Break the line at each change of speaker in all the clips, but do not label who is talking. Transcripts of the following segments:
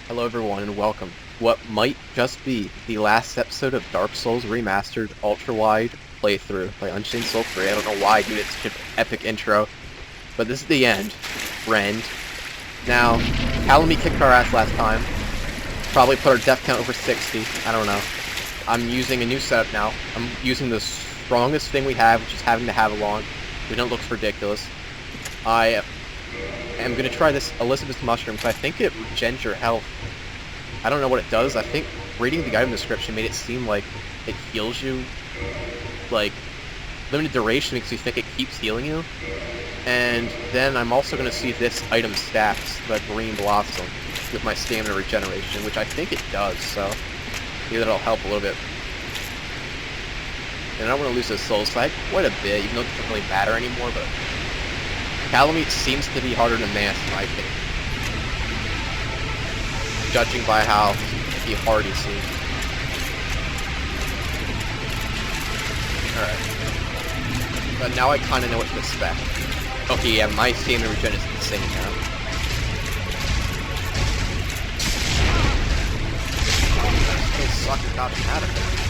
Hello everyone and welcome to what might just be the last episode of Dark Souls Remastered Ultra-Wide playthrough by Unchained Soul 3. I don't know why I do such an epic intro, but this is the end, friend. Now, Calamy kicked our ass last time, probably put our death count over 60, I don't know. I'm using a new setup now. I'm using the strongest thing we have, which is having to have along. We know it looks ridiculous. I am going to try this Elizabeth's Mushroom, because I think it regens your health. I don't know what it does. I think reading the item description made it seem like it heals you, like, limited duration makes you think it keeps healing you. And then I'm also going to see if this item stacks, the Green Blossom, with my stamina regeneration, which I think it does, so maybe that'll help a little bit. And I don't want to lose those souls, so I had quite a bit, even though it doesn't really matter anymore, but Calamy seems to be harder to mass, in my opinion. Judging by how hard he seems. Alright. But now I kind of know what to expect. Okay, yeah, my stamina regen is insane now. Still sucker got me out of it.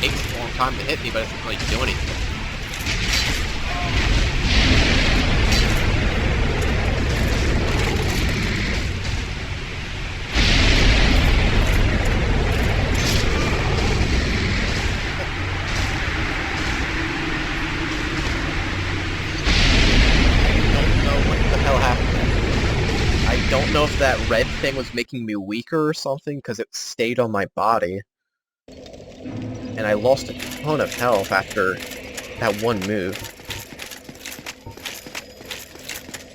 It takes a long time to hit me, but it doesn't really do anything. I don't know if that red thing was making me weaker or something, because it stayed on my body. And I lost a ton of health after that one move.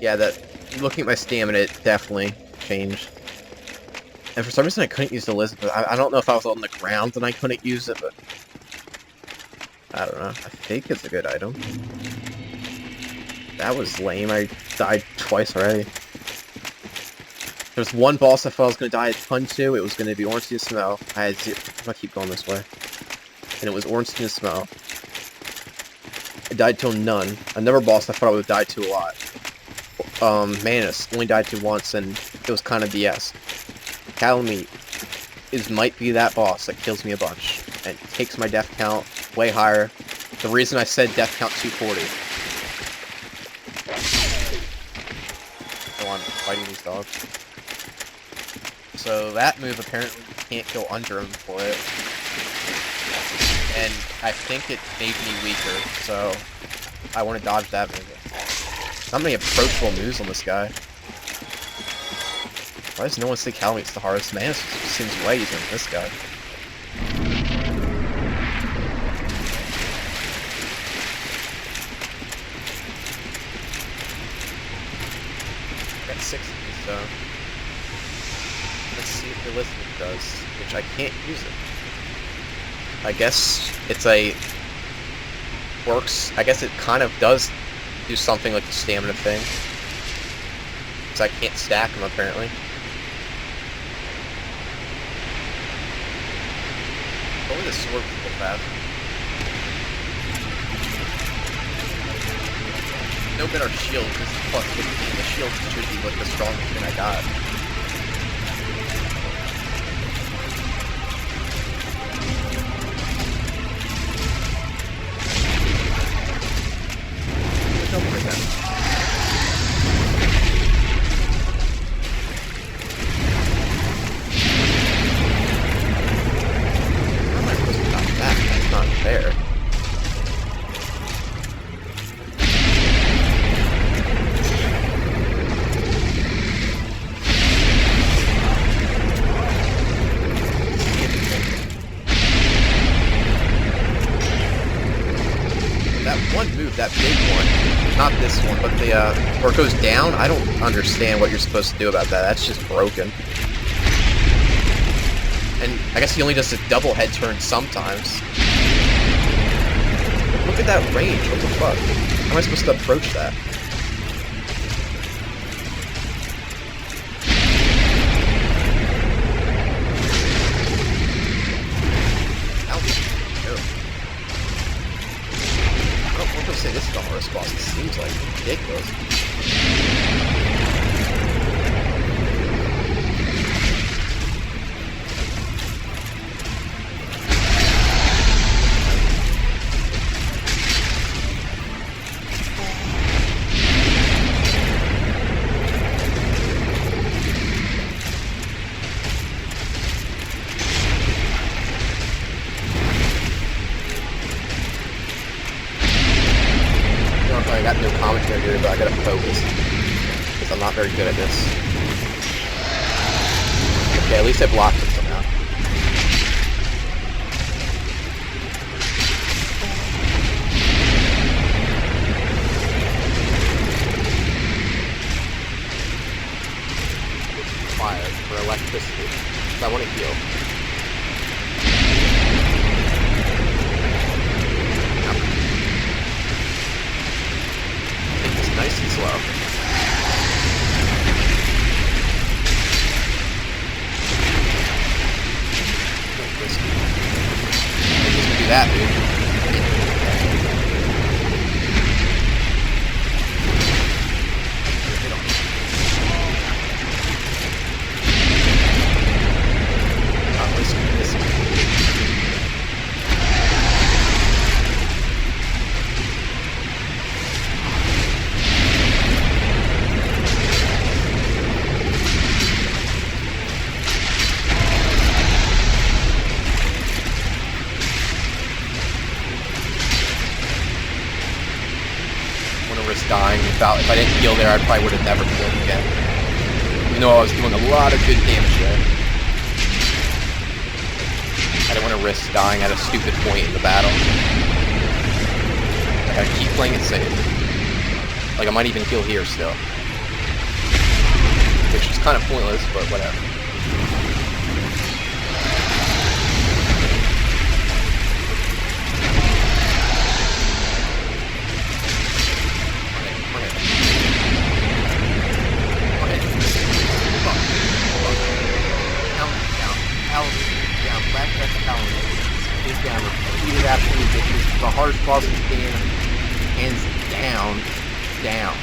Yeah, looking at my stamina, it definitely changed. And for some reason I couldn't use Elizabeth. I don't know if I was on the ground and I couldn't use it, but I don't know. I think it's a good item. That was lame. I died twice already. There's one boss I thought I was going to die a ton to. It was going to be Orange to Smell. I had zero. I'm going to keep going this way. And it was Orange to Smell. I died to none. Another boss I thought I would have died to a lot. Manus. Only died to once, and it was kind of BS. Calamy might be that boss that kills me a bunch. And takes my death count way higher. The reason I said death count 240. So I'm fighting these dogs. So that move apparently can't go under him for it. And I think it made me weaker, so I want to dodge that move. Not many approachable moves on this guy. Why does no one say Calamy's the hardest? Man, it seems way easier than this guy. I got 6 of these, so let's see if the listening does, which I can't use it. I guess works. I guess it kind of does do something like the stamina thing. Because I can't stack them apparently. Only the sword can go fast. No better shield, this is plus 15. The shield should be like the strongest thing I got. That big one, not this one, but the, where it goes down, I don't understand what you're supposed to do about that. That's just broken. And I guess he only does a double head turn sometimes. But look at that range, what the fuck? How am I supposed to approach that? Ouch. would say this is the hardest boss. It seems like ridiculous. I got no commentary here, but I gotta focus. Because I'm not very good at this. Okay, at least I blocked it somehow. Fire for electricity. So I want to heal. Nice and slow. Just do that, dude. Not risking this. Dying without, if I didn't heal there, I probably would have never healed again. Even though I was doing a lot of good damage there. I didn't want to risk dying at a stupid point in the battle. I gotta keep playing it safe. Like, I might even heal here still. Which is kind of pointless, but whatever. The hardest boss in the game, hands down.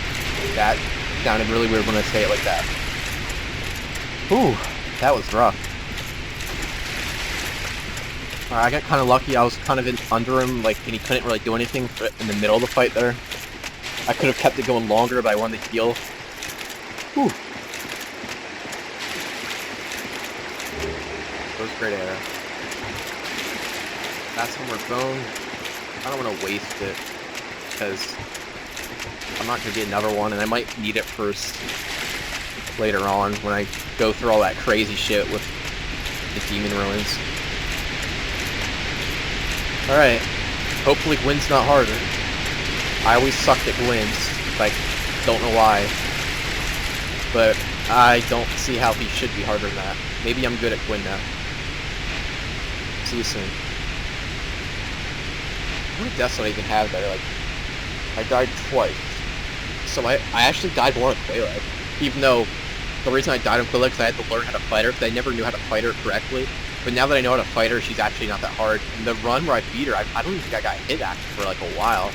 That sounded really weird when I say it like that. Ooh, that was rough. Alright, I got kind of lucky. I was kind of under him, like, and he couldn't really do anything in the middle of the fight there. I could have kept it going longer, but I wanted to heal. Whew. That was great arrow. That's one more bone. I don't want to waste it, because I'm not going to get another one, and I might need it first later on when I go through all that crazy shit with the demon ruins. Alright, hopefully Gwyn's not harder. I always sucked at Gwyn's, like, don't know why. But I don't see how he should be harder than that. Maybe I'm good at Gwyn now. See you soon. How many deaths do I even have there? Like, I died twice. So I actually died more on Quayla. Even though the reason I died on Quayla is I had to learn how to fight her, because I never knew how to fight her correctly. But now that I know how to fight her, she's actually not that hard. And the run where I beat her, I don't even think I got hit actually for like a while.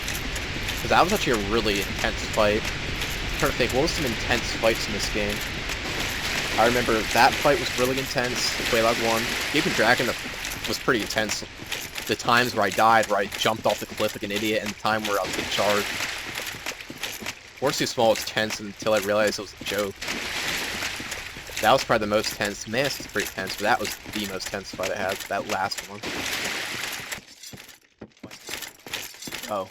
Because that was actually a really intense fight. I'm trying to think, what was some intense fights in this game? I remember that fight was really intense, the Quayla one. Gape and Dragon was pretty intense. The times where I died, where I jumped off the cliff like an idiot, and the time where I was getting charged. Wars Too Small was tense until I realized it was a joke. That was probably the most tense. Manus is pretty tense, but that was the most tense fight I had, that last one. Oh.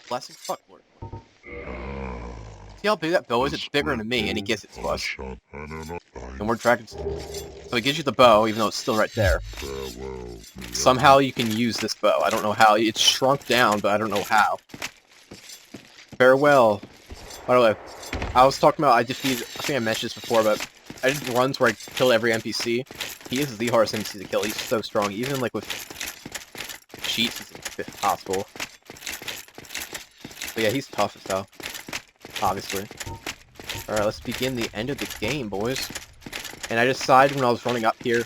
Blessing fuckboard. See how big that bow is? It's bigger than me, and he gets it to us. No more dragons. So it gives you the bow, even though it's still right there. Somehow you can use this bow. I don't know how. It's shrunk down, but I don't know how. Farewell. By the way, I was talking about I think I mentioned this before, but I did runs where I killed every NPC. He is the hardest NPC to kill. He's so strong. Even like with cheats, it's impossible. But yeah, he's tough as hell. Obviously. Alright, let's begin the end of the game, boys. And I decided when I was running up here,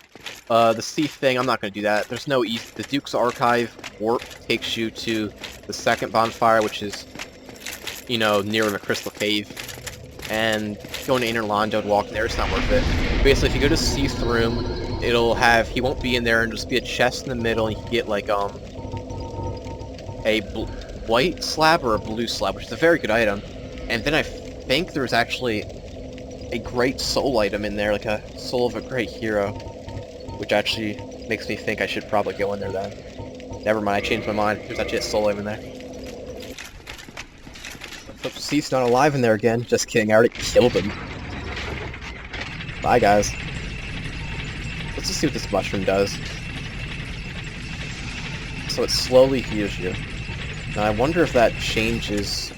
The sea thing, I'm not going to do that. There's no easy... The Duke's Archive warp takes you to the second bonfire, which is, you know, near the Crystal Cave. And going to Inner Londo and walking there, it's not worth it. Basically, if you go to Sea's room, it'll have... He won't be in there, and there'll just be a chest in the middle, and you can get, like, a white slab or a blue slab, which is a very good item. And then I think there's actually a great soul item in there, like a soul of a great hero. Which actually makes me think I should probably go in there then. Never mind, I changed my mind. There's actually a soul item in there. Let's hope Cease not alive in there again. Just kidding, I already killed him. Bye, guys. Let's just see what this mushroom does. So it slowly heals you. Now I wonder if that changes...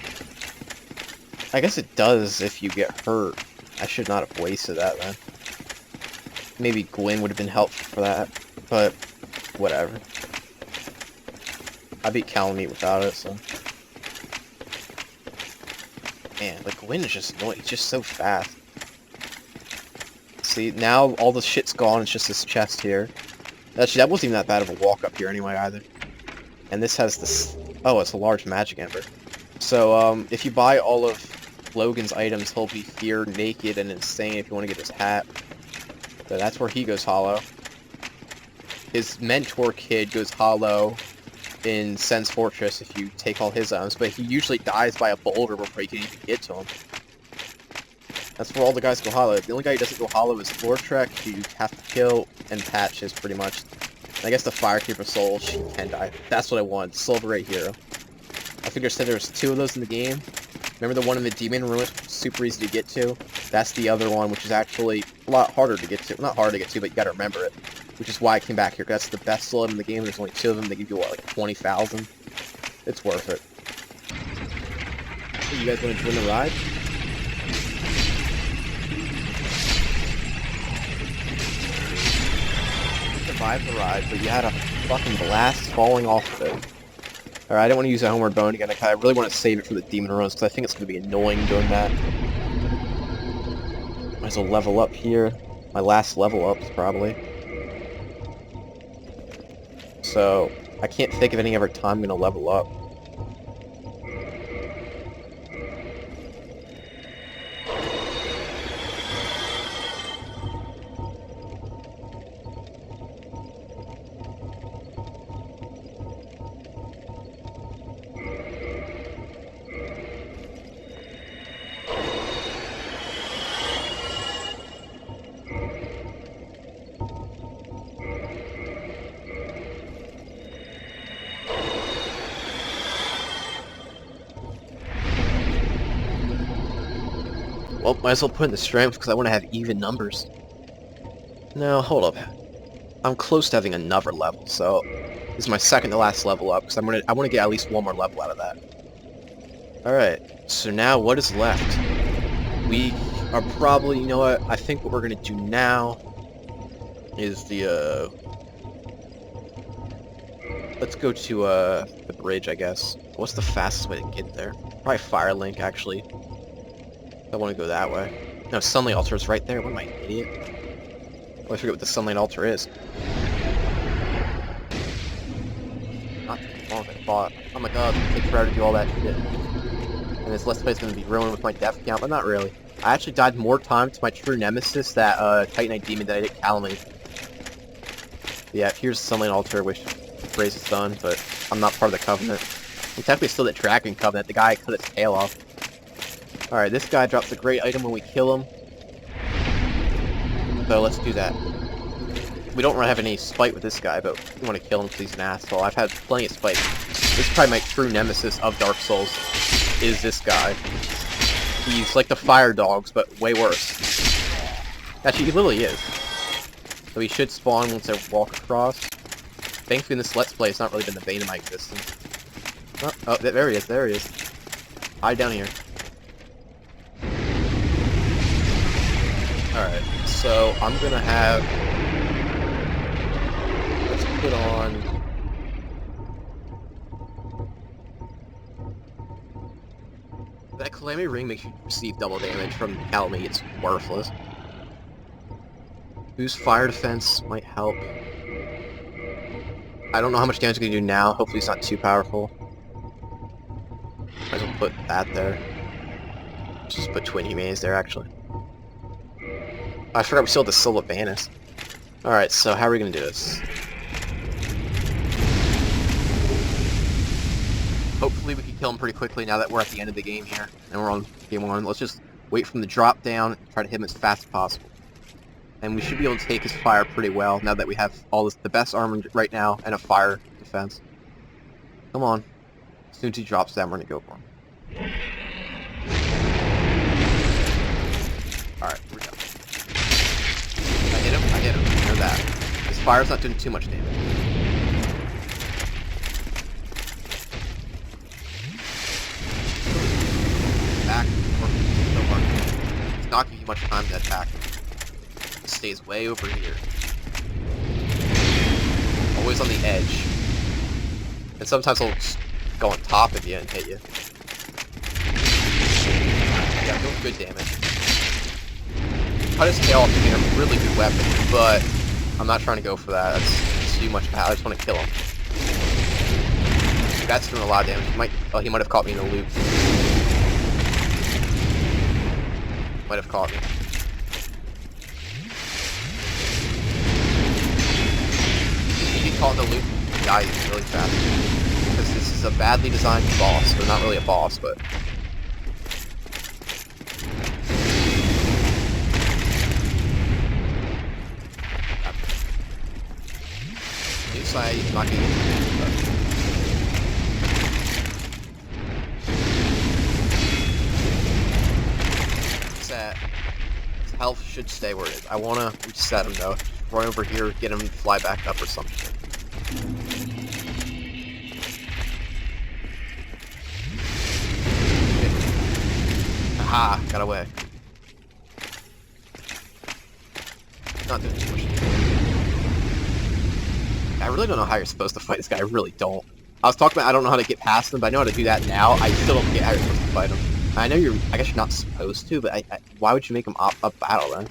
I guess it does if you get hurt. I should not have wasted that then. Maybe Gwyn would have been helpful for that, but whatever. I beat Calamite without it, so... Man, like, Gwyn is just annoying. He's just so fast. See, now all the shit's gone, it's just this chest here. Actually, that wasn't even that bad of a walk up here anyway, either. And this has this... Oh, it's a large magic ember. So, if you buy all of Logan's items, he'll be here, naked, and insane if you want to get his hat. So that's where he goes hollow. His mentor kid goes hollow in Sen's Fortress if you take all his items, but he usually dies by a boulder before you can even get to him. That's where all the guys go hollow. The only guy who doesn't go hollow is Flortrek, who you have to kill, and Patches, pretty much. I guess the Firekeeper Soul, she can die. That's what I want, Silver Ray Hero. I think I said there was 2 of those in the game. Remember the one in the Demon Room, super easy to get to? That's the other one, which is actually a lot harder to get to. Not hard to get to, but you gotta remember it. Which is why I came back here, because that's the best soul in the game. There's only 2 of them. They give you, what, like 20,000? It's worth it. Hey, you guys want to join the ride? You survived the ride, but you had a fucking blast falling off of it. Alright, I don't want to use a Homeward Bone again. I really want to save it for the Demon Runs, because I think it's going to be annoying doing that. Might as well level up here. My last level up, probably. So, I can't think of any other time I'm going to level up. Well, might as well put in the strength because I want to have even numbers. No, hold up. I'm close to having another level, so this is my second to last level up because I want to get at least one more level out of that. All right. So now what is left? We are probably, you know what? I think what we're gonna do now is the let's go to the bridge, I guess. What's the fastest way to get there? Probably Firelink, actually. I want to go that way. No, Sunlight Altar is right there. What am I, an idiot? Oh, I forget what the Sunlight Altar is. Not too long as I thought. Oh my god, it's gonna take forever to do all that shit. And this Let's Play is gonna be ruined with my death count, but not really. I actually died more times to my true nemesis, that Titanite Demon, than I did Calamite. Yeah, here's the Sunlight Altar, which Grace is done, but I'm not part of the Covenant. I'm technically still the Dragon Covenant, the guy cut its tail off. Alright, this guy drops a great item when we kill him. So let's do that. We don't really have any spite with this guy, but we want to kill him because he's an asshole. I've had plenty of spite. This is probably my true nemesis of Dark Souls, is this guy. He's like the Fire Dogs, but way worse. Actually, he literally is. So he should spawn once I walk across. Thankfully in this Let's Play, it's not really been the bane of my existence. Oh, there he is, there he is. Hide down here. Alright, so I'm gonna have... Let's put on... That Calamity Ring makes you receive double damage from Calamity. It's worthless. Boost fire defense might help. I don't know how much damage we can do now. Hopefully it's not too powerful. Might as well put that there. Just put Twin Humanes there, actually. I forgot we still have the Soul of Vanis. Alright, so how are we going to do this? Hopefully we can kill him pretty quickly now that we're at the end of the game here. And we're on game 1. Let's just wait for him to drop down and try to hit him as fast as possible. And we should be able to take his fire pretty well now that we have all this, the best armor right now and a fire defense. Come on. As soon as he drops down, we're going to go for him. Alright, we're done. I hit him. You know that. His fire's not doing too much damage. Back. So hard. It's not giving you much time to attack. It stays way over here. Always on the edge. And sometimes he'll just go on top of you and hit you. Yeah, doing good damage. Cut his tail off to get a really good weapon, but I'm not trying to go for that. That's too much. I just want to kill him. That's doing a lot of damage. He might have caught me in the loop. Might have caught me. If he caught in the loop, he dies really fast. Because this is a badly designed boss. Or not really a boss, but... He's not getting it. His health should stay where it is. I want to reset him though. Run over here, get him to fly back up or something. Aha! Got away. Not doing too much damage. I really don't know how you're supposed to fight this guy. I really don't. I was talking about I don't know how to get past him, but I know how to do that now. I still don't get how you're supposed to fight him. I know I guess you're not supposed to, but why would you make him up battle then?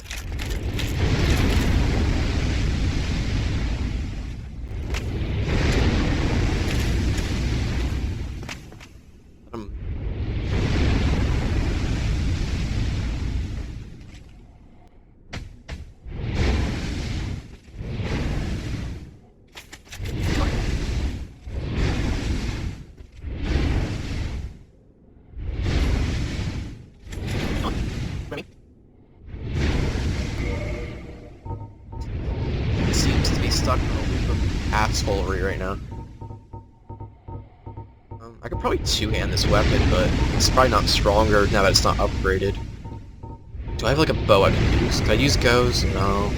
Stuck in a loop of assholery right now. I could probably two-hand this weapon, but it's probably not stronger now that it's not upgraded. Do I have like a bow I can use? Can I use Goes? No.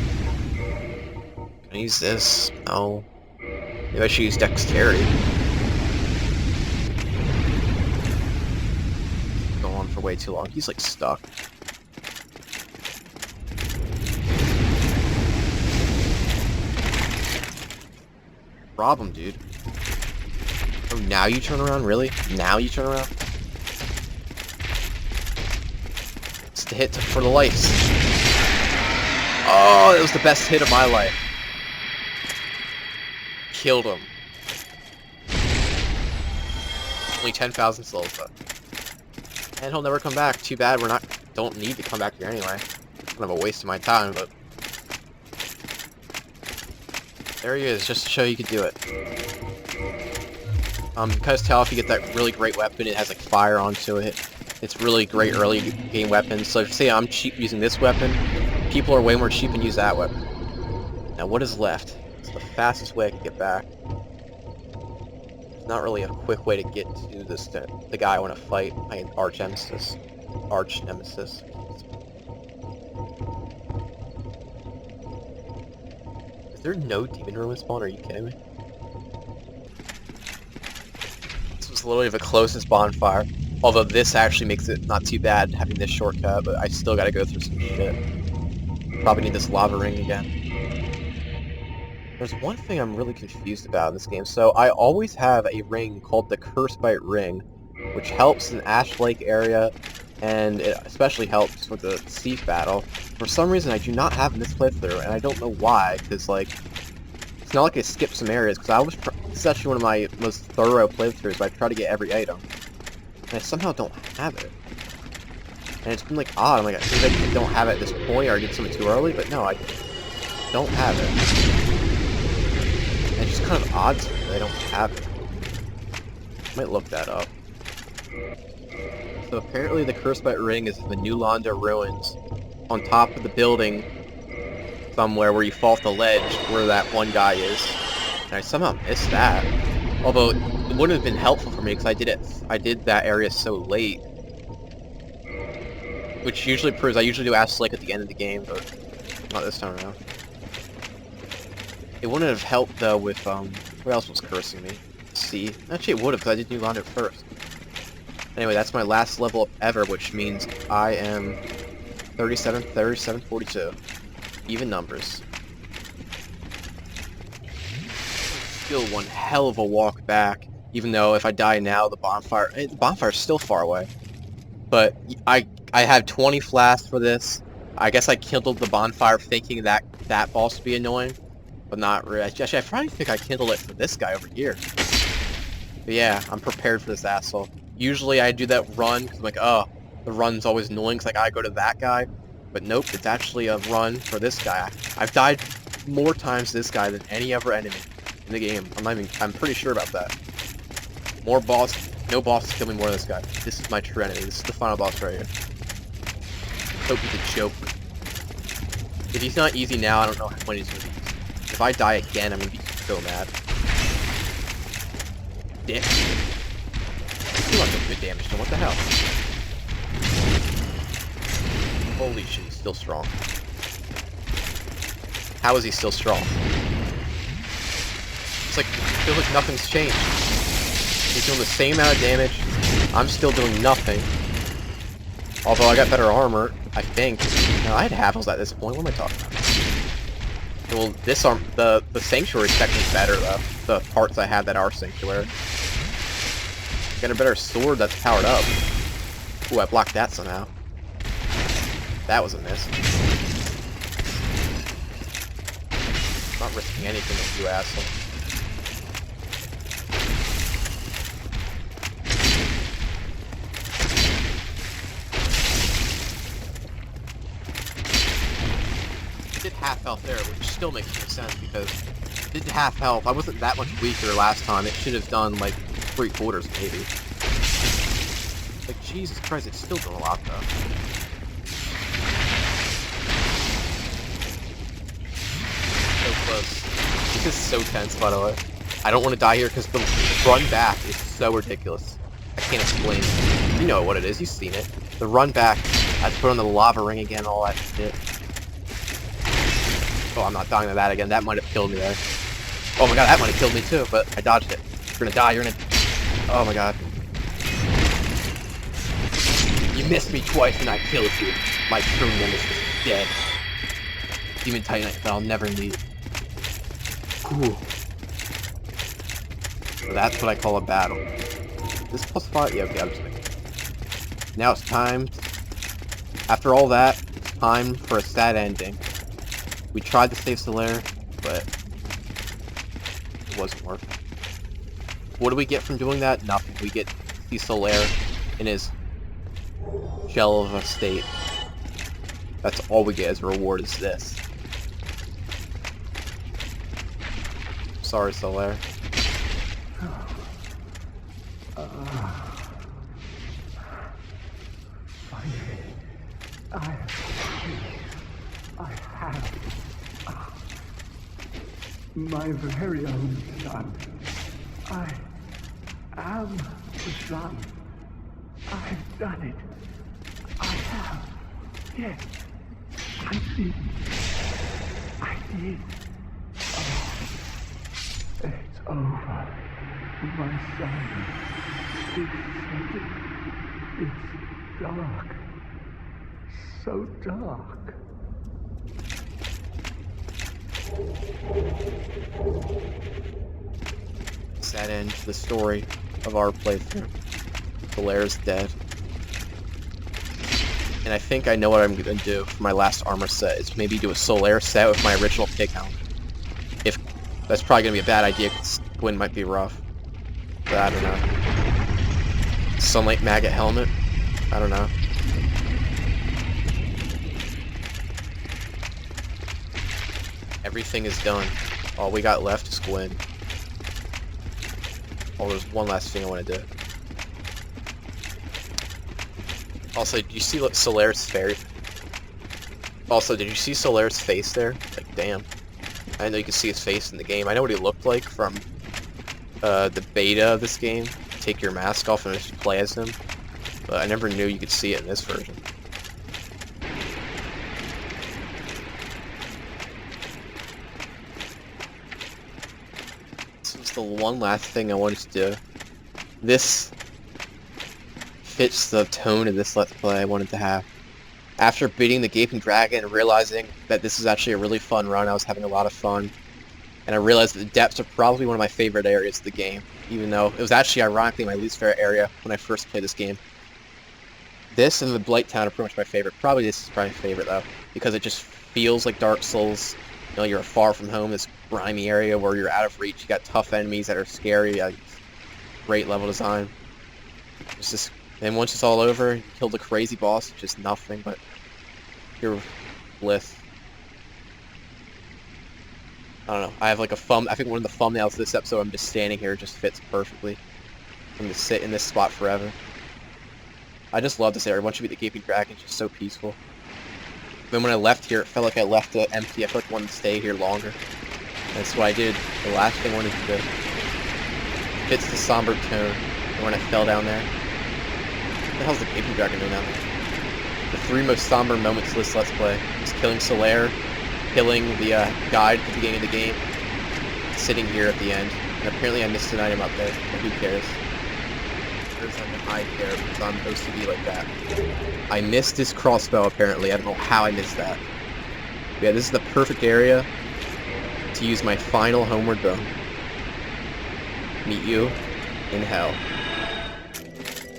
Can I use this? No. Maybe I should use Dexterity. Go on for way too long. He's like stuck. Rob him, dude. Oh, now you turn around? Really? Now you turn around? It's the hit for the life. Oh, it was the best hit of my life. Killed him. Only 10,000 souls though. And he'll never come back. Too bad don't need to come back here anyway. Kind of a waste of my time, but... There he is, just to show you can do it. You can just tell if you get that really great weapon, it has like fire onto it. It's really great early game weapon. So if say I'm cheap using this weapon, people are way more cheap and use that weapon. Now what is left? It's the fastest way I can get back. There's not really a quick way to get to the guy I want to fight, my arch nemesis. Is there no demon room in spawn? Are you kidding me? This was literally the closest bonfire. Although this actually makes it not too bad having this shortcut, but I still gotta go through some shit. Probably need this lava ring again. There's one thing I'm really confused about in this game. So I always have a ring called the Cursebite Ring, which helps in Ash Lake area and it especially helps with the Thief battle. For some reason, I do not have in this playthrough, and I don't know why, because, like, it's not like I skipped some areas, because this is actually one of my most thorough playthroughs, where I try to get every item, and I somehow don't have it. And it's been, like, odd. I'm like, maybe I don't have it at this point, or I did something too early, but no, I don't have it. And it's just kind of odd to me that I don't have it. I might look that up. So apparently the Cursebite Ring is in the New Londa Ruins, on top of the building somewhere where you fall off the ledge where that one guy is. And I somehow missed that. Although it wouldn't have been helpful for me because I did that area so late. Which usually proves I usually do Ass Lake at the end of the game, but not this time around. It wouldn't have helped though with what else was cursing me? C. Actually it would have because I did New Londa first. Anyway, that's my last level up ever, which means I am 37, 42. Even numbers. Still one hell of a walk back, even though if I die now, the bonfire's still far away. But I had 20 flasks for this. I guess I kindled the bonfire thinking that boss would be annoying, but not really. Actually, I probably think I kindled it for this guy over here. But yeah, I'm prepared for this asshole. Usually I do that run, because I'm like, oh, the run's always annoying, because I gotta go to that guy. But nope, it's actually a run for this guy. I've died more times to this guy than any other enemy in the game. I'm pretty sure about that. No boss kill me more than this guy. This is my true enemy. This is the final boss right here. Hope he's a joke. If he's not easy now, I don't know when he's gonna be easy. If I die again, I'm gonna be so mad. Dick. You want some good damage, so what the hell? Holy shit, he's still strong. How is he still strong? It's like, it feels like nothing's changed. He's doing the same amount of damage. I'm still doing nothing. Although I got better armor, I think. No, I had Havels at this point. What am I talking about? Well, this the Sanctuary technique's better, though. The parts I had that are Sanctuary. Got a better sword that's powered up. Ooh, I blocked that somehow. That was a miss. Not risking anything with you, asshole. I did half health there, which still makes no sense because I did half health. I wasn't that much weaker last time. It should have done like 3/4 maybe. Like Jesus Christ, it's still doing a lot though. So close. This is so tense, by the way. I don't want to die here because the run back is so ridiculous. I can't explain it. You know what it is. You've seen it. The run back. I have to put on the lava ring again. All that shit. Oh, I'm not dying to that again. That might have killed me there. Oh my god, that might have killed me too. But I dodged it. You're gonna die. You're gonna. Oh my god. You missed me twice and I killed you. My true nemesis is dead. Demon Titanite that I'll never need. Ooh. So that's what I call a battle. This +5? Yeah, okay, I'm just making it. Now it's time. After all that, it's time for a sad ending. We tried to save Solaire, but it wasn't worth it. What do we get from doing that? Nothing. We get to see Solaire in his shell of a state. That's all we get as a reward is this. Sorry, Solaire.
My very own son. I am the son. I've done it. I have. Yes. I did. I did. Oh, it's over. My son. It's dark. So dark.
Sad end to the story of our playthrough. Solaire's dead. And I think I know what I'm gonna do for my last armor set, is maybe do a Solaire set with my original pig helmet. If that's probably gonna be a bad idea, because wind might be rough. But I don't know. Sunlight maggot helmet? I don't know. Everything is done. All we got left is Gwyn. Oh, there's one last thing I want to do. Also, did you see Solaire's face? Also, did you see Solaire's face there? Like, damn. I didn't know you could see his face in the game. I know what he looked like from the beta of this game. Take your mask off and just play as him. But I never knew you could see it in this version. This was the one last thing I wanted to do. This fits the tone of this Let's Play I wanted to have. After beating the Gaping Dragon and realizing that this is actually a really fun run, I was having a lot of fun. And I realized that the depths are probably one of my favorite areas of the game, even though it was actually ironically my least favorite area when I first played this game. This and the Blight Town are pretty much my favorite. Probably this is probably my favorite though, because it just feels like Dark Souls. You know, you're far from home, this grimy area where you're out of reach. You got tough enemies that are scary. Great level design. It's just, and once it's all over, you kill the crazy boss, just nothing but pure bliss. I don't know. I have like a I think one of the thumbnails of this episode, I'm just standing here, just fits perfectly. I'm gonna sit in this spot forever. I just love this area. Once you beat the Gaping Dragon, it's just so peaceful. Then when I left here, it felt like I left it empty. I felt like I wanted to stay here longer. That's what I did. The last thing I wanted to do. It fits the somber tone. And when I fell down there, what the hell's the Gaping Dragon doing down there? The three most somber moments of this Let's Play is killing Solaire, killing the guide at the beginning of the game, sitting here at the end. And apparently I missed an item up there, but who cares? I care because I'm OCD like that. I missed this crossbow apparently. I don't know how I missed that. But yeah, this is the perfect area to use my final homeward bow. Meet you in hell.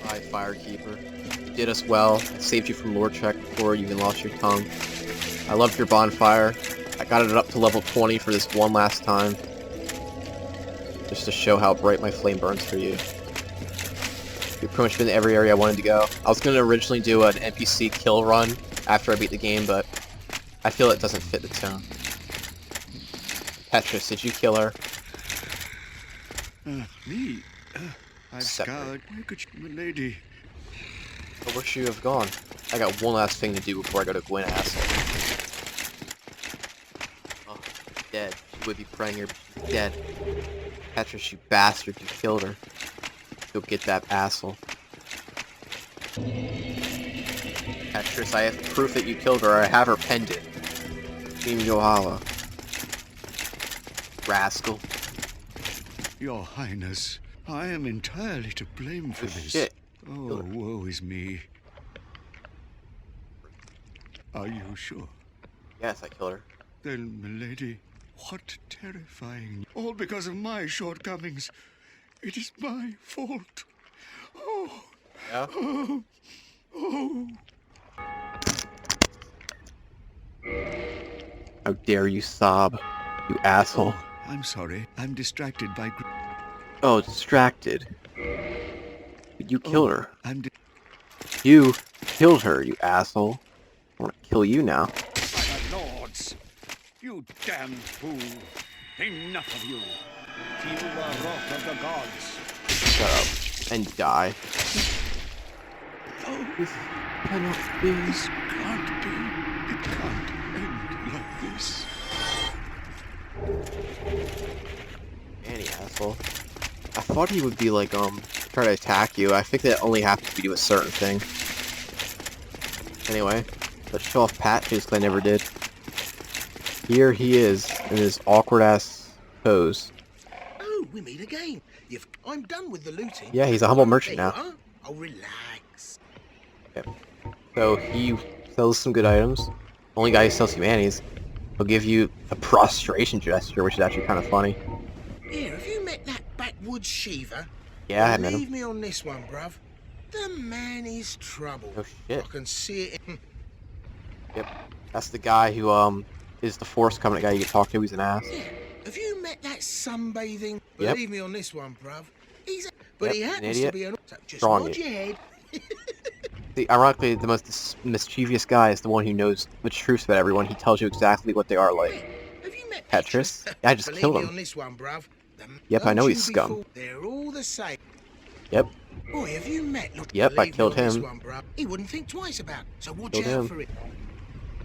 Bye, Firekeeper. You did us well. I saved you from lore check before you even lost your tongue. I loved your bonfire. I got it up to level 20 for this one last time. Just to show how bright my flame burns for you. You've pretty much been to every area I wanted to go. I was going to originally do an NPC kill run after I beat the game, but I feel it doesn't fit the tone. Petrus, did you kill her?
Me? I've scoured. Where could you, lady?
Where would you have gone? I got one last thing to do before I go to Gwyn, asshole. Oh, dead. She would be praying her, but she's dead. Petrus, you bastard, you killed her. Go get that asshole. Petrus, I have proof that you killed her. I have her pendant. Team Yohala. Rascal.
Your Highness, I am entirely to blame for this.
Shit.
Oh, woe is me. Are you sure?
Yes, I killed her.
Then, milady, what terrifying... All because of my shortcomings. It is my fault. Oh.
Yeah?
Oh. Oh.
How dare you sob, you asshole.
Oh, I'm sorry. I'm distracted by...
Oh, distracted. But you killed her. You killed her, you asshole. I want to kill you now.
By the lords! You damn fool! Enough of you! Feel the wrath of the gods!
Shut up. And die.
Oh,
This cannot be.
this can't be. It can't end like this.
Annie, asshole. I thought he would be like, try to attack you. I think that only happens to do a certain thing. Anyway, let's show off Patches, because I never did. Here he is, in his awkward-ass pose.
Oh, we meet again. I'm done with the looting.
Yeah, he's a humble merchant
There
now.
you are. Oh, relax.
Yep. So he sells some good items. Only guy who sells humanities. He'll give you a prostration gesture, which is actually kind of funny.
Here, have you met that backwoods Shiva?
Yeah, I met
Leave
him.
me on this one, bruv. The man is trouble.
Oh shit.
I can see it.
Yep. That's the guy who is the Force Covenant guy you can talk to. He's an ass.
Yeah. Have you met that sunbathing?
Yep.
Believe me on this one, bruv. But
Yep,
he
an
happens
idiot.
to be an. So just
Strong
nod
idiot.
your head.
See, ironically, the most mischievous guy is the one who knows the truth about everyone. He tells you exactly what they are like.
Have you met
Petrus? Yeah, I just
Believe
killed
me
him.
on this one, bruv.
Yep, I know
Don't
he's
you be
scum.
fooled. They're all the same.
Yep.
Boy, have you met? Look,
Yep, I
believe me
killed
on this
him.
one, bruv. He wouldn't think twice about. So watch
Killed
out
him.
for it.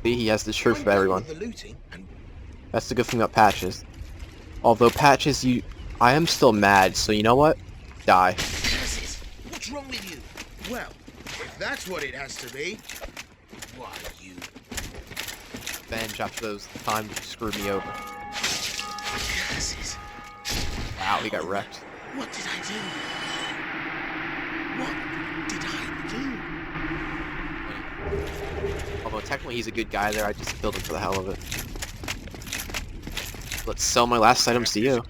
See, he has the truth
I'm
about
done
everyone.
with the looting, and
That's the good thing about Patches. Although Patches, I am still mad, so you know what? Die.
curses. What's wrong with you? Well, if that's what it has to be, why you?
Revenge after those times you screwed me over.
Curses.
Wow, he got wrecked.
What did I do? What did I do?
Although technically he's a good guy there, I just killed him for the hell of it. Let's sell my last items to you.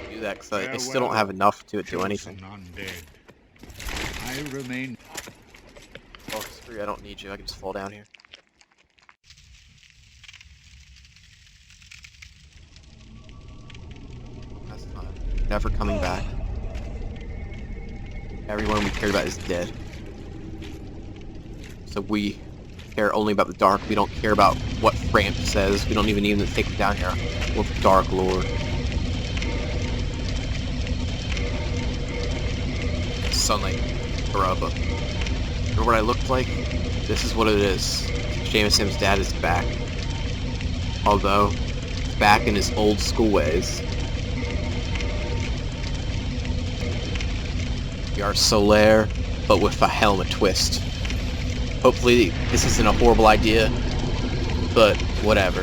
Do that because I still don't have enough to do anything.
Undead. I remain.
Oh, screw you, I don't need you. I can just fall down here. That's fine. Never coming back. Everyone we cared about is dead. So we care only about the dark. We don't care about what Framp says. We don't even need to take him down here with Dark Lord. Sunlight. Barubba. Remember what I looked like? This is what it is. Jameson's dad is back. Although, back in his old school ways. We are Solaire, but with a helmet twist. Hopefully, this isn't a horrible idea, but whatever.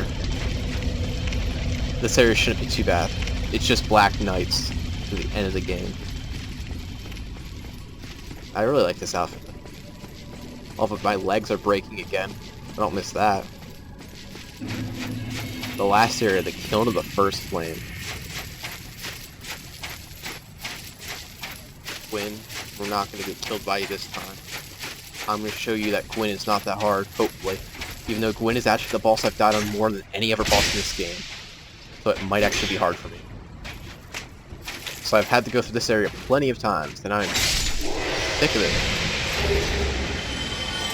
This area shouldn't be too bad. It's just Black Knights to the end of the game. I really like this outfit. All of my legs are breaking again. I don't miss that. The last area, the Kiln of the First Flame. Gwyn, we're not going to get killed by you this time. I'm going to show you that Gwyn is not that hard, hopefully. Even though Gwyn is actually the boss I've died on more than any other boss in this game. So it might actually be hard for me. So I've had to go through this area plenty of times, and I'm sick of it.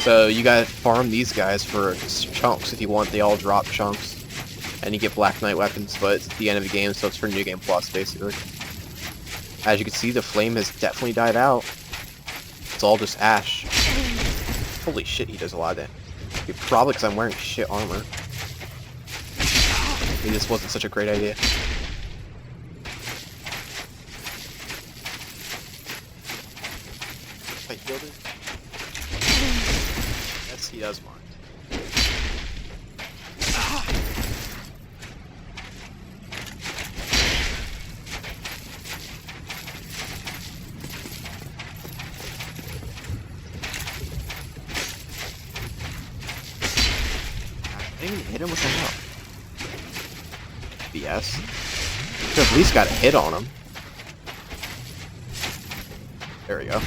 So you gotta farm these guys for chunks if you want. They all drop chunks. And you get Black Knight weapons, but it's at the end of the game, so it's for New Game Plus, basically. As you can see, the flame has definitely died out. It's all just ash. Holy shit, he does a lot of that. Probably because I'm wearing shit armor. Maybe this wasn't such a great idea. I killed it. Yes, he does mind. I didn't even hit him, what the hell? BS. Should have at least got a hit on him. There we go.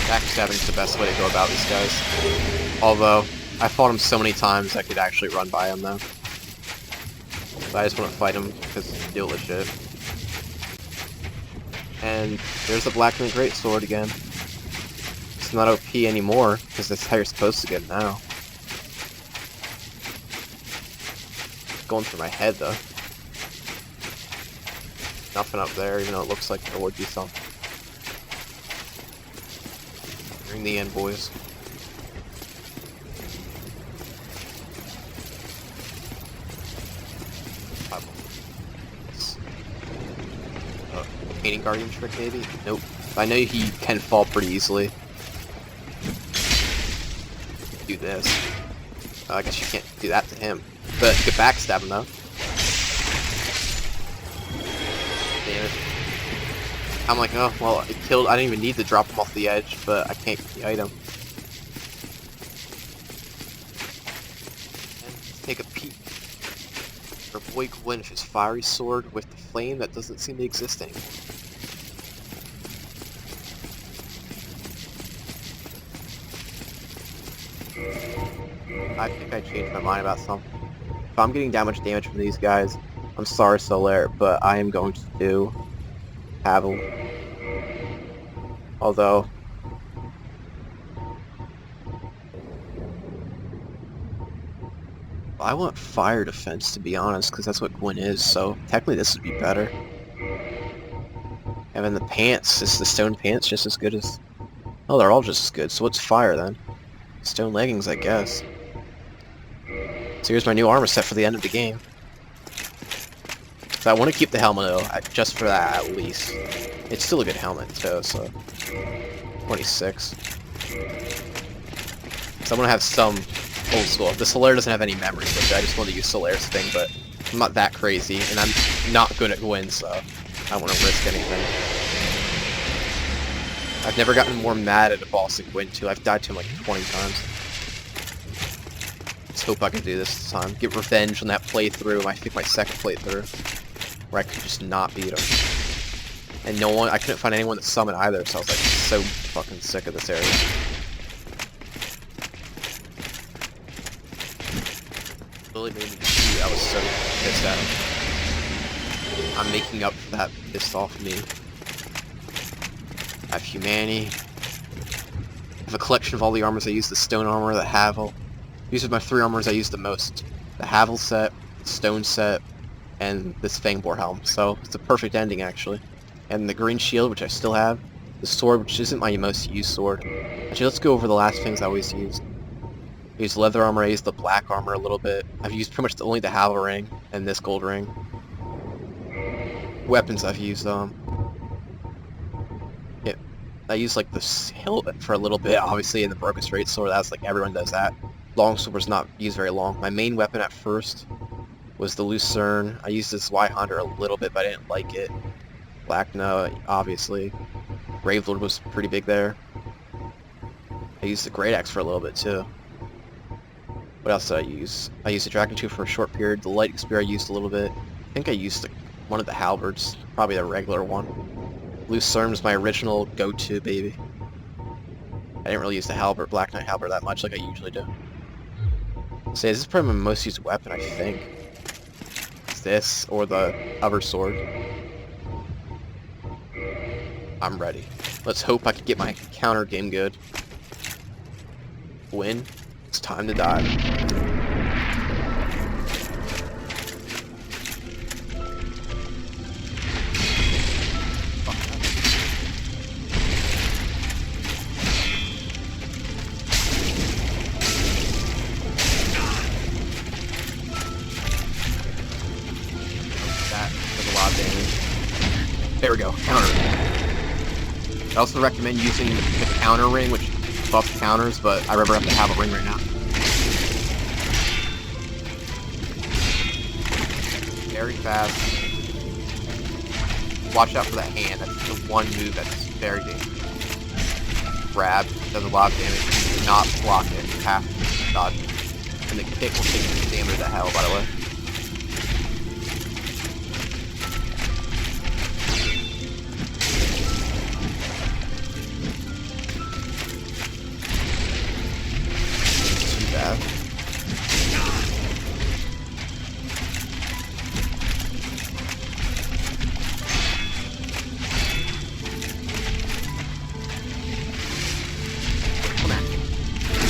Backstabbing is the best way to go about these guys. Although, I fought him so many times I could actually run by him though. But I just want to fight him because deal with shit. And there's the Black Knight Greatsword again. It's not OP anymore, because that's how you're supposed to get it now. Going through my head though. Nothing up there, even though it looks like there would be something. Nearing the end, boys. Painting Guardian trick, maybe? Nope. I know he can fall pretty easily. Do this. I guess you can't do that to him. But you can backstab him though. Damn it. I'm like, oh, well, it killed. I didn't even need to drop him off the edge, but I can't get the item. And let's take a peek. Our boy Gwyn with his fiery sword with the flame that doesn't seem to exist anymore. I think I changed my mind about something. If I'm getting that much damage from these guys, I'm sorry, Solaire, but I am going to do Havel. Although, I want fire defense, to be honest, because that's what Gwyn is, so technically this would be better. And then the pants, is the stone pants just as good as... Oh, they're all just as good, so what's fire then? Stone leggings, I guess. So here's my new armor set for the end of the game. So I want to keep the helmet though, just for that at least. It's still a good helmet too, so... 26. So I'm gonna have some old school. The Solaire doesn't have any memories with it, I just want to use Solaire's thing, but I'm not that crazy, and I'm not good at Gwyn, so I don't want to risk anything. I've never gotten more mad at a boss than Gwyn too. I've died to him like 20 times. Let's hope I can do this time. Get revenge on that playthrough, I think my second playthrough, where I could just not beat him. And no one, I couldn't find anyone to summon either, so I was like so fucking sick of this area. Really made me shoot, I was so pissed at him. I'm making up for that pissed off me. I have humanity. I have a collection of all the armors I use, the stone armor, the Havel. These are my 3 armors I use the most. The Havel set, the stone set, and this Fangbore helm. So it's a perfect ending actually. And the green shield, which I still have. The sword, which isn't my most used sword. Actually, let's go over the last things I always used. I used leather armor, I used the black armor a little bit. I've used pretty much only the Havel ring and this gold ring. Weapons I've used, I used like the hilt for a little bit, obviously, in the broken straight sword. That's like everyone does that. Longsword was not used very long. My main weapon at first was the Lucerne. I used this Y-Hunter a little bit, but I didn't like it. Black Noah, obviously. Gravelord was pretty big there. I used the Great Axe for a little bit too. What else did I use? I used the Dragon Tooth for a short period. The Lightning Spear I used a little bit. I think I used one of the halberds, probably the regular one. Lucerne was my original go-to, baby. I didn't really use the halberd, Black Knight halberd that much like I usually do. So yeah, this is probably my most used weapon, I think. It's this, or the other sword. I'm ready. Let's hope I can get my counter game good. Win. It's time to die. That does a lot of damage. There we go. Counter. I also recommend using the counter ring, which buffs counters, but I rather have to have a ring right now. Very fast. Watch out for that hand. That's the one move that's very dangerous. Grab does a lot of damage. Do not block it. You have to dodge it. And the kick will take the damage to hell, by the way.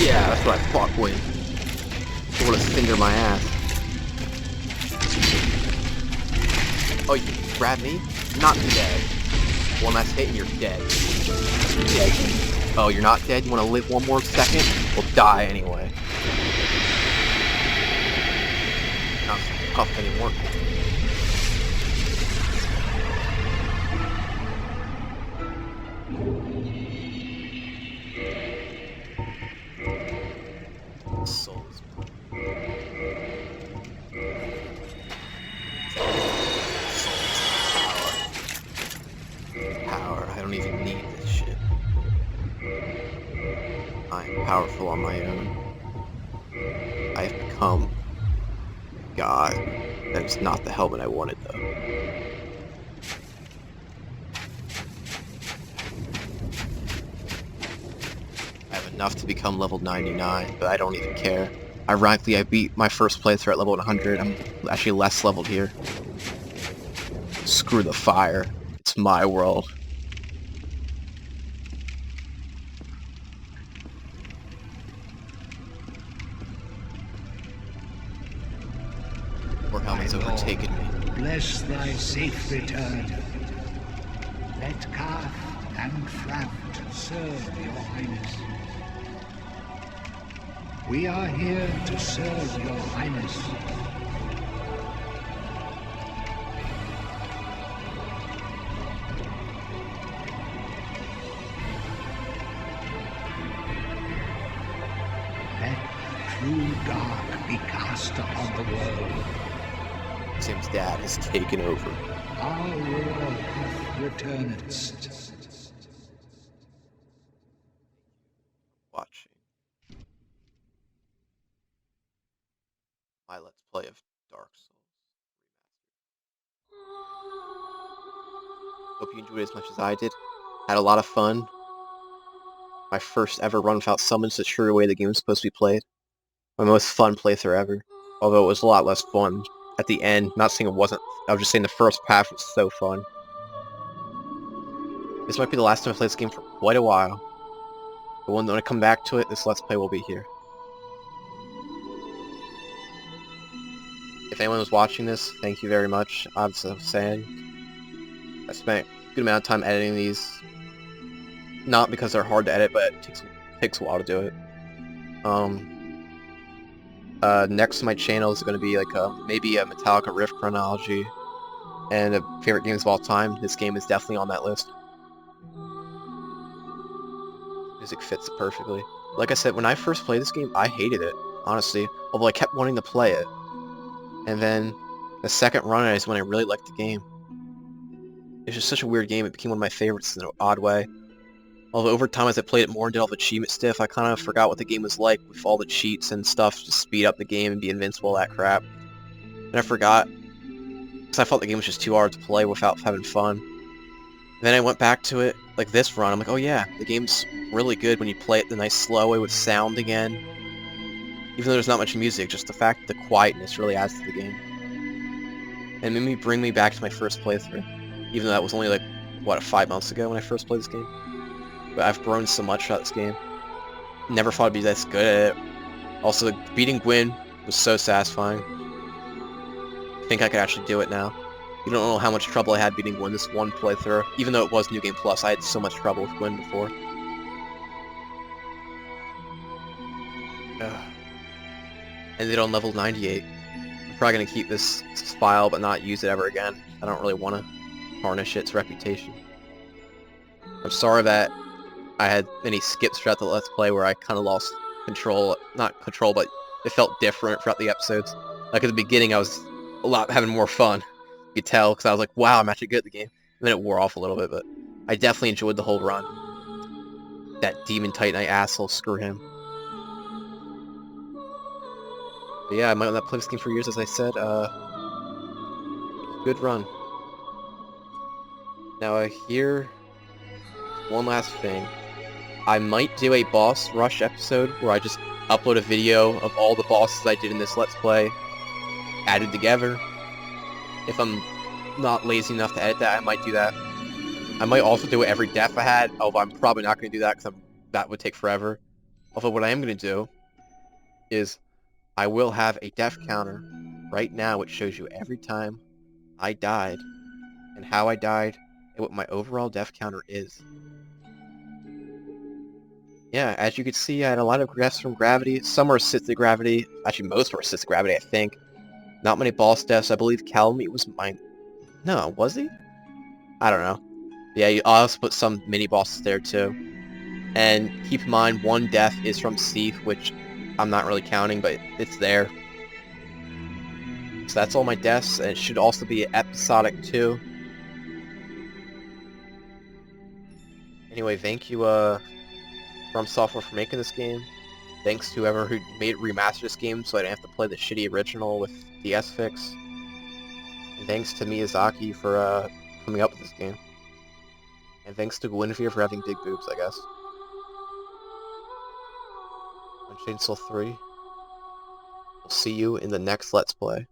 Yeah, that's what I fought with. I want to cinder my ass. Oh, you can grab me? Not dead. One last hit and you're dead. Dead. Oh, you're not dead? You want to live one more second? We'll die anyway. Not so tough anymore. Souls. Power. don't even need this shit. I am powerful on my own. I have become God. That is not the helmet I wanted, though. I have enough to become level 99, but I don't even care. Ironically, I beat my first playthrough at level 100. I'm actually less leveled here. Screw the fire. It's my world. War helmet's overtaken me.
Bless thy safe return. Let Karth and Fraft serve your highness. We are here to serve your highness. Let true dark be cast upon the world.
Tim's dad has taken over.
Our world hath returned.
Watching my Let's Play of Dark Souls Remastered. Hope you enjoyed it as much as I did. Had a lot of fun. My first ever run without summons the true way the game was supposed to be played. My most fun playthrough ever. Although it was a lot less fun at the end. Not saying it wasn't. I was just saying the first path was so fun. This might be the last time I play this game for quite a while. But when I come back to it, this Let's Play will be here. If anyone was watching this, thank you very much. I'm so sad. I spent a good amount of time editing these. Not because they're hard to edit, but it takes a while to do it. Next to my channel is going to be like maybe a Metallica riff chronology and favorite games of all time. This game is definitely on that list. Music fits it perfectly. Like I said, when I first played this game, I hated it, honestly. Although I kept wanting to play it. And then the second run is when I really liked the game. It's just such a weird game. It became one of my favorites in an odd way. Although over time as I played it more and did all the achievement stuff, I kind of forgot what the game was like with all the cheats and stuff to speed up the game and be invincible, that crap. And I forgot, because I felt the game was just too hard to play without having fun. And then I went back to it, like this run, I'm like, oh yeah, the game's really good when you play it the nice slow way with sound again. Even though there's not much music, just the fact that the quietness really adds to the game. And it made me bring me back to my first playthrough. Even though that was only like, what, 5 months ago when I first played this game. But I've grown so much throughout this game. Never thought I'd be this good at it. Also, beating Gwyn was so satisfying. I think I could actually do it now. You don't know how much trouble I had beating Gwyn this one playthrough. Even though it was New Game Plus, I had so much trouble with Gwyn before. Ended on level 98. I'm probably going to keep this file but not use it ever again. I don't really want to tarnish its reputation. I'm sorry that I had many skips throughout the Let's Play where I kind of lost control. Not control, but it felt different throughout the episodes. Like at the beginning I was having more fun. You could tell, because I was like, wow, I'm actually good at the game. And then it wore off a little bit, but I definitely enjoyed the whole run. That Demon Titanite asshole, screw him. But yeah, I might not play this game for years, as I said. Good run. Now here, one last thing. I might do a boss rush episode where I just upload a video of all the bosses I did in this Let's Play, added together. If I'm not lazy enough to edit that, I might do that. I might also do it every death I had, although I'm probably not going to do that because that would take forever. Although what I am going to do is I will have a death counter right now which shows you every time I died and how I died and what my overall death counter is. Yeah, as you can see, I had a lot of deaths from gravity. Some were assisted gravity. Actually, most were assisted gravity, I think. Not many boss deaths. I believe Calmy was mine. No, was he? I don't know. Yeah, I also put some mini-bosses there, too. And keep in mind, one death is from Seath, which I'm not really counting, but it's there. So that's all my deaths, and it should also be episodic, too. Anyway, thank you, From Software for making this game. Thanks to whoever who made remaster this game so I didn't have to play the shitty original with DS fix. And thanks to Miyazaki for coming up with this game. And thanks to Guinevere for having big boobs, I guess. On Chainsaw 3. We'll see you in the next Let's Play.